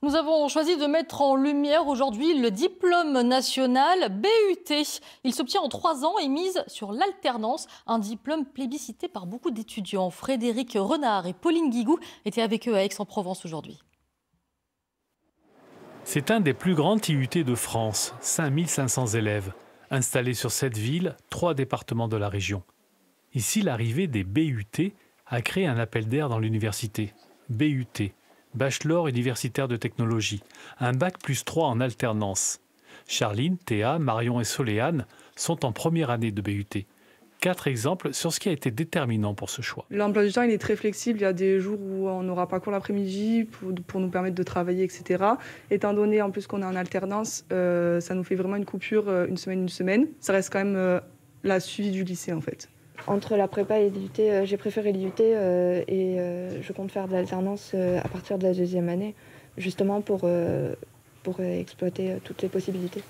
Nous avons choisi de mettre en lumière aujourd'hui le diplôme national BUT. Il s'obtient en 3 ans et mise sur l'alternance, un diplôme plébiscité par beaucoup d'étudiants. Frédéric Renard et Pauline Guigou étaient avec eux à Aix-en-Provence aujourd'hui. C'est un des plus grands TUT de France, 5500 élèves, installés sur 7 villes, 3 départements de la région. Ici, l'arrivée des BUT a créé un appel d'air dans l'université. BUT, Bachelor universitaire de technologie, un bac plus 3 en alternance. Charline, Théa, Marion et Soléane sont en première année de BUT. 4 exemples sur ce qui a été déterminant pour ce choix. L'emploi du temps il est très flexible, il y a des jours où on n'aura pas cours l'après-midi pour nous permettre de travailler, etc. Étant donné en plus qu'on est en alternance, ça nous fait vraiment une coupure une semaine. Ça reste quand même la suivi du lycée en fait. Entre la prépa et l'IUT, j'ai préféré l'IUT et je compte faire de l'alternance à partir de la 2e année, justement pour exploiter toutes les possibilités.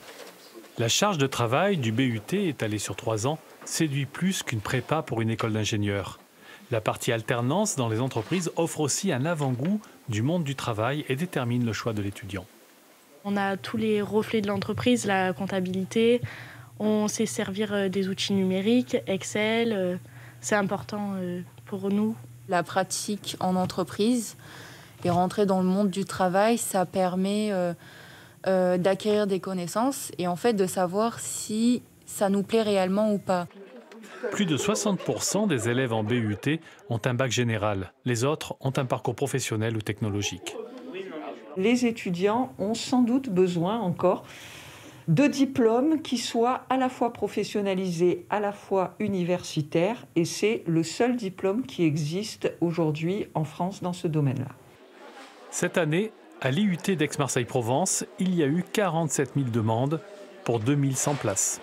La charge de travail du BUT, étalée sur 3 ans, séduit plus qu'une prépa pour une école d'ingénieur. La partie alternance dans les entreprises offre aussi un avant-goût du monde du travail et détermine le choix de l'étudiant. On a tous les reflets de l'entreprise, la comptabilité, on sait servir des outils numériques, Excel, c'est important pour nous. La pratique en entreprise et rentrer dans le monde du travail, ça permet d'acquérir des connaissances et en fait de savoir si ça nous plaît réellement ou pas. Plus de 60% des élèves en BUT ont un bac général. Les autres ont un parcours professionnel ou technologique. Les étudiants ont sans doute besoin encore de diplômes qui soient à la fois professionnalisés, à la fois universitaires, et c'est le seul diplôme qui existe aujourd'hui en France dans ce domaine-là. Cette année, à l'IUT d'Aix-Marseille-Provence, il y a eu 47 000 demandes pour 2100 places.